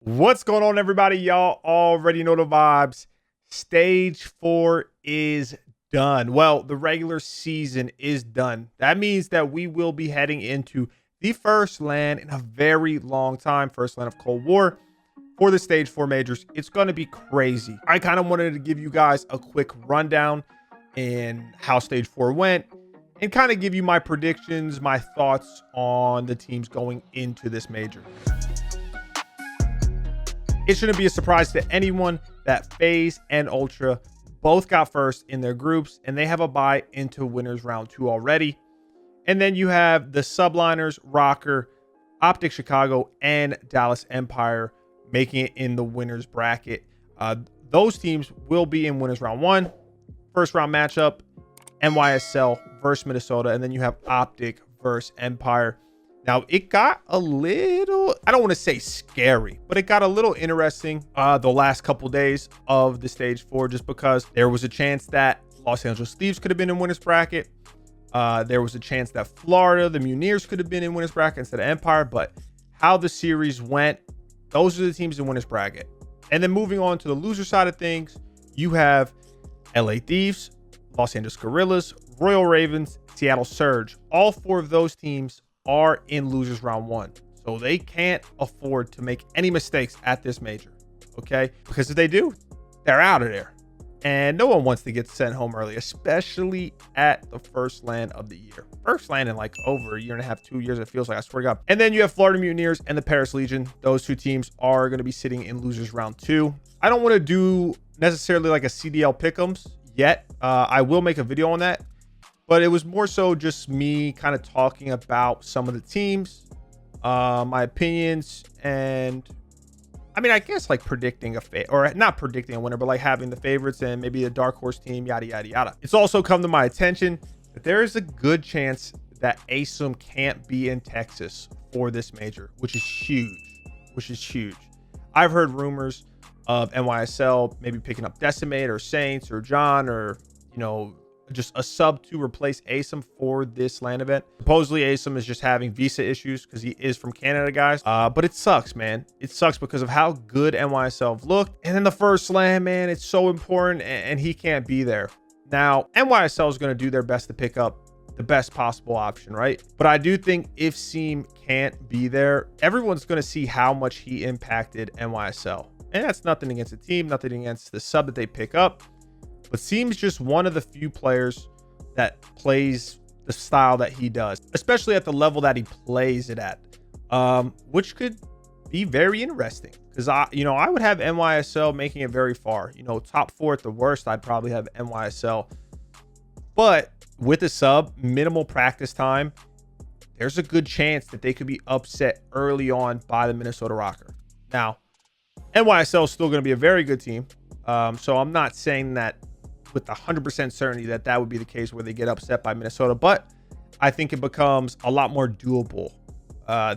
What's going on, everybody? Y'all already know the vibes. Stage 4 is done. Well, the regular season is done. That means that we will be heading into the first LAN in a very long time, first LAN of Cold War for the Stage 4 majors. It's going to be crazy. I kind of wanted to give you guys a quick rundown in how Stage 4 went and kind of give you my predictions, my thoughts on the teams going into this major. It shouldn't be a surprise to anyone that FaZe and Ultra both got first in their groups, and they have a bye into winners round 2 already. And then you have the subliners, Rocker, Optic Chicago, and Dallas Empire making it in the winners bracket. Those teams will be in winners round 1. First round matchup, NYSL versus Minnesota, and then you have Optic versus Empire. Now, it got a little, I don't want to say scary, but it got a little interesting the last couple days of the Stage 4, just because there was a chance that Los Angeles Thieves could have been in winners bracket. There was a chance that Florida, the Muniers, could have been in winners bracket instead of Empire. But how the series went, those are the teams in winners bracket. And then moving on to the loser side of things, you have LA Thieves, Los Angeles Guerrillas, Royal Ravens, Seattle Surge. All 4 of those teams are in losers round 1, so they can't afford to make any mistakes at this major, okay? Because if they do, they're out of there, and no one wants to get sent home early, especially at the first LAN of the year. First LAN in like over a year and a half, 2 years, it feels like, I swear to God. And then you have Florida Mutineers and the Paris Legion. Those 2 teams are going to be sitting in losers round 2. I don't want to do necessarily like a CDL pick'ems yet. I will make a video on that. But it was more so just me kind of talking about some of the teams, my opinions, and I mean, I guess like predicting or not predicting a winner, but like having the favorites and maybe a dark horse team, yada, yada, yada. It's also come to my attention that there is a good chance that ASUM can't be in Texas for this major, which is huge. I've heard rumors of NYSL maybe picking up Decimate or Saints or John, or, you know, just a sub to replace ASUM for this LAN event. Supposedly ASUM is just having visa issues because he is from Canada, guys. But it sucks, man. It sucks because of how good NYSL looked. And then the first LAN, man, it's so important, and he can't be there. Now, NYSL is going to do their best to pick up the best possible option, right? But I do think if Seam can't be there, everyone's going to see how much he impacted NYSL. And that's nothing against the team, nothing against the sub that they pick up. But Seam's just one of the few players that plays the style that he does, especially at the level that he plays it at, which could be very interesting. Because I would have NYSL making it very far. You know, top 4 at the worst, I'd probably have NYSL. But with the sub, minimal practice time, there's a good chance that they could be upset early on by the Minnesota Rocker. Now, NYSL is still going to be a very good team. So I'm not saying that with 100% certainty that would be the case where they get upset by Minnesota, but I think it becomes a lot more doable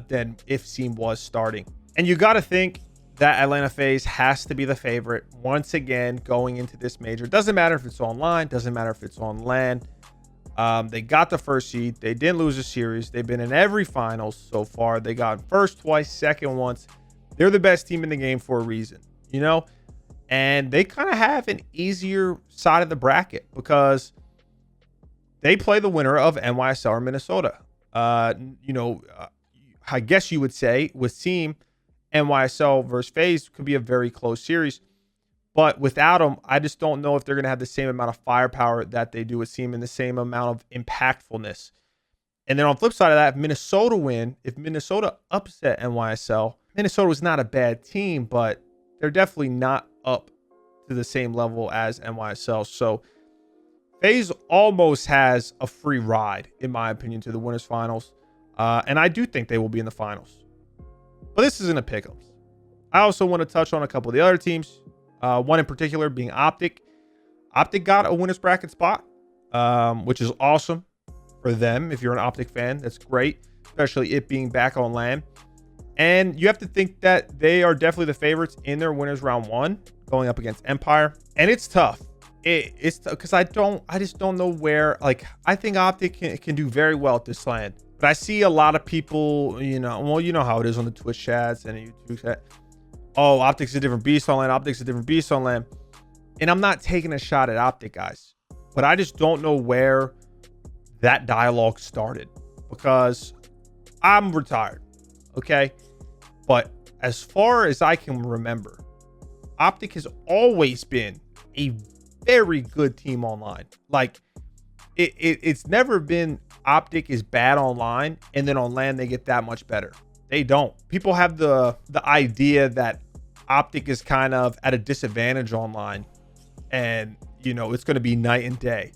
than if Seam was starting. And you got to think that Atlanta FaZe has to be the favorite once again going into this major. Doesn't matter if it's online, doesn't matter if it's on LAN. They got the first seed. They didn't lose a series. They've been in every finals so far. They got first twice, second once. They're the best team in the game for a reason, you know? And they kind of have an easier side of the bracket because they play the winner of NYSL or Minnesota. I guess you would say with Team NYSL versus FaZe could be a very close series. But without them, I just don't know if they're going to have the same amount of firepower that they do with Team and the same amount of impactfulness. And then on the flip side of that, if Minnesota win, if Minnesota upset NYSL, Minnesota was not a bad team, but they're definitely not up to the same level as NYSL. So FaZe almost has a free ride, in my opinion, to the winners finals. And I do think they will be in the finals. But this isn't a pick'ems. I also want to touch on a couple of the other teams. One in particular being Optic. Optic got a winners bracket spot, which is awesome for them. If you're an Optic fan, that's great, especially it being back on LAN. And you have to think that they are definitely the favorites in their winners round 1 going up against Empire. And it's tough. It's because I just don't know where. Like, I think Optic can do very well at this LAN. But I see a lot of people, you know how it is on the Twitch chats and the YouTube chat. oh, Optic's a different beast on land. Optic's a different beast on land. And I'm not taking a shot at Optic, guys, but I just don't know where that dialogue started, because I'm retired. Okay. But as far as I can remember, Optic has always been a very good team online. Like it's never been Optic is bad online and then on land they get that much better. They don't. People have the idea that Optic is kind of at a disadvantage online and, you know, it's going to be night and day.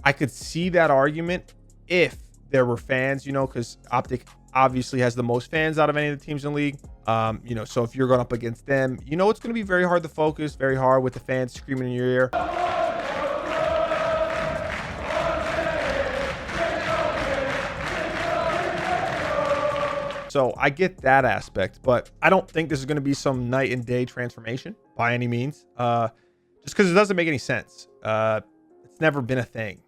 I could see that argument if there were fans, you know, because Optic obviously has the most fans out of any of the teams in the league. You know, so if you're going up against them, you know, it's going to be very hard to focus, very hard with the fans screaming in your ear. So I get that aspect, but I don't think this is going to be some night and day transformation by any means. Just because it doesn't make any sense. It's never been a thing.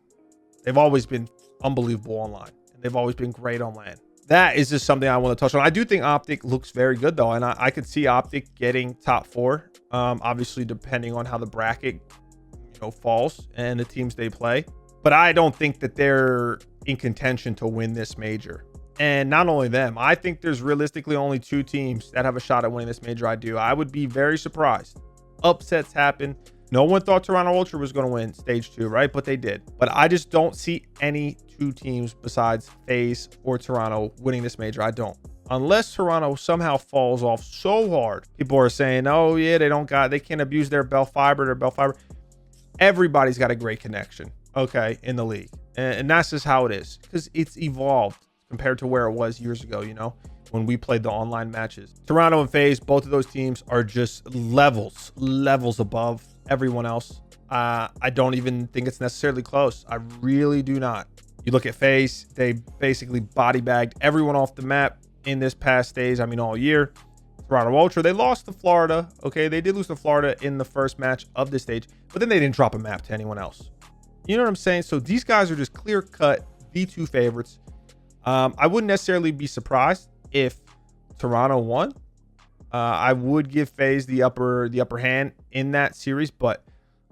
They've always been unbelievable online, and they've always been great on land. That is just something I want to touch on. I do think Optic looks very good though, and I could see Optic getting top 4. Obviously depending on how the bracket, you know, falls and the teams they play. But I don't think that they're in contention to win this major. And not only them, I think there's realistically only 2 teams that have a shot at winning this major. I would be very surprised. Upsets happen. No one thought Toronto Ultra was going to win stage 2, right? But they did. But I just don't see any 2 teams besides FaZe or Toronto winning this major. I don't. Unless Toronto somehow falls off so hard. People are saying, oh yeah, they can't abuse their bell fiber, Everybody's got a great connection, okay, in the league. And that's just how it is, because it's evolved compared to where it was years ago, you know, when we played the online matches. Toronto and FaZe, both of those teams are just levels above everyone else. I don't even think it's necessarily close. I really do not. You look at FaZe, they basically body bagged everyone off the map in this past stage. I mean, all year. Toronto Ultra, they lost to Florida. Okay, they did lose to Florida in the first match of this stage, but then they didn't drop a map to anyone else. You know what I'm saying? So these guys are just clear-cut V2 favorites. I wouldn't necessarily be surprised if Toronto won. I would give FaZe the upper hand in that series, but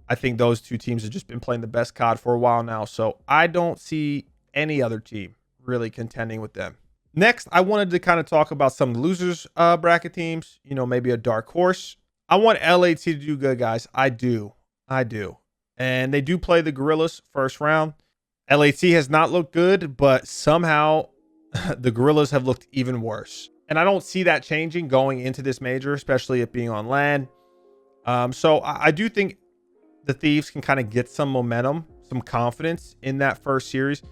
I think those 2 teams have just been playing the best COD for a while now, so I don't see any other team really contending with them. Next, I wanted to kind of talk about some losers bracket teams, you know, maybe a dark horse. I want LAT to do good, guys. I do. And they do play the Gorillas first round. LAT has not looked good, but somehow the Gorillas have looked even worse. And I don't see that changing going into this major, especially it being on land. So I do think the Thieves can kind of get some momentum, some confidence in that first series.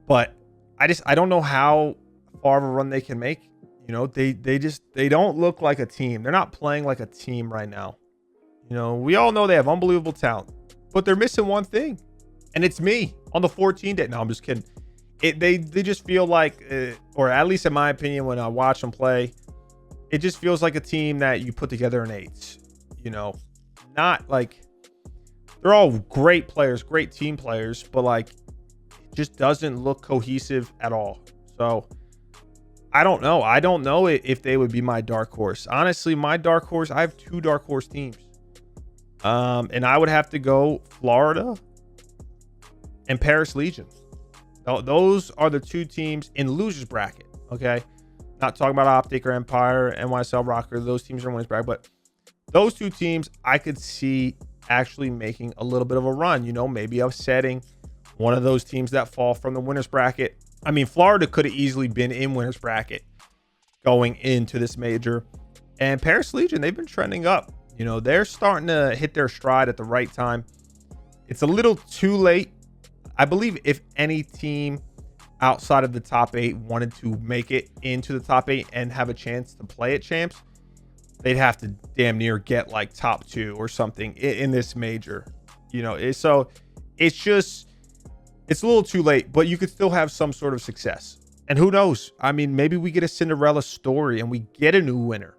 But I don't know how far of a run they can make. You know, they don't look like a team. They're not playing like a team right now. You know, we all know they have unbelievable talent, but they're missing one thing. And it's me on the 14 day. No, I'm just kidding. They just feel like, or at least in my opinion, when I watch them play, it just feels like a team that you put together in 8s. You know, not like they're all great players, great team players, but like it just doesn't look cohesive at all. So I don't know. I don't know if they would be my dark horse. Honestly, my dark horse, I have 2 dark horse teams. And I would have to go Florida and Paris Legion. Those are the 2 teams in losers bracket. Okay, not talking about Optic or Empire, NYSL Rocker. Those teams are in winners bracket, but those 2 teams I could see actually making a little bit of a run. You know, maybe upsetting one of those teams that fall from the winners bracket. I mean, Florida could have easily been in winners bracket going into this major, and Paris Legion, they've been trending up. You know, they're starting to hit their stride at the right time. It's a little too late. I believe if any team outside of the top 8 wanted to make it into the top 8 and have a chance to play at champs, they'd have to damn near get like top 2 or something in this major. You know, so it's a little too late, but you could still have some sort of success. And who knows? I mean, maybe we get a Cinderella story and we get a new winner.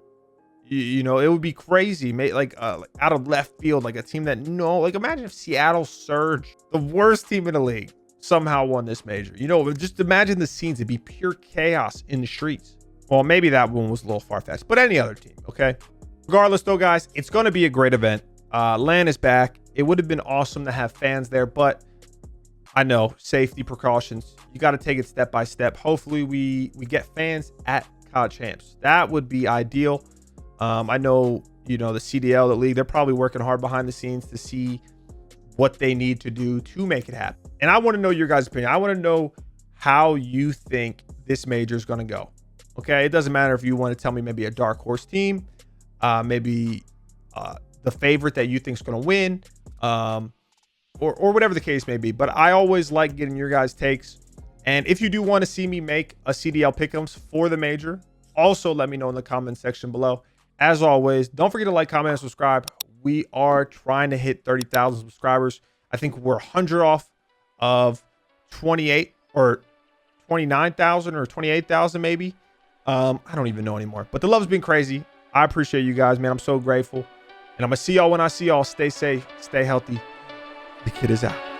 You know, it would be crazy, like out of left field, like a team that like imagine if Seattle Surge, the worst team in the league, somehow won this major. You know, just imagine the scenes. It'd be pure chaos in the streets. Well, maybe that one was a little far-fetched, but any other team, okay? Regardless though, guys, it's going to be a great event. LAN is back. It would have been awesome to have fans there, but I know safety precautions. You got to take it step by step. Hopefully we get fans at COD Champs. That would be ideal. I know, you know, the CDL, the league, they're probably working hard behind the scenes to see what they need to do to make it happen. And I want to know your guys' opinion. I want to know how you think this major is going to go. Okay, it doesn't matter if you want to tell me maybe a dark horse team, maybe the favorite that you think is going to win, or whatever the case may be. But I always like getting your guys' takes. And if you do want to see me make a CDL pick'ems for the major, also let me know in the comment section below. As always, don't forget to like, comment, and subscribe. We are trying to hit 30,000 subscribers. I think we're 100 off of 28 or 29,000 or 28,000 maybe. I don't even know anymore. But the love's been crazy. I appreciate you guys, man. I'm so grateful. And I'm going to see y'all when I see y'all. Stay safe. Stay healthy. The kid is out.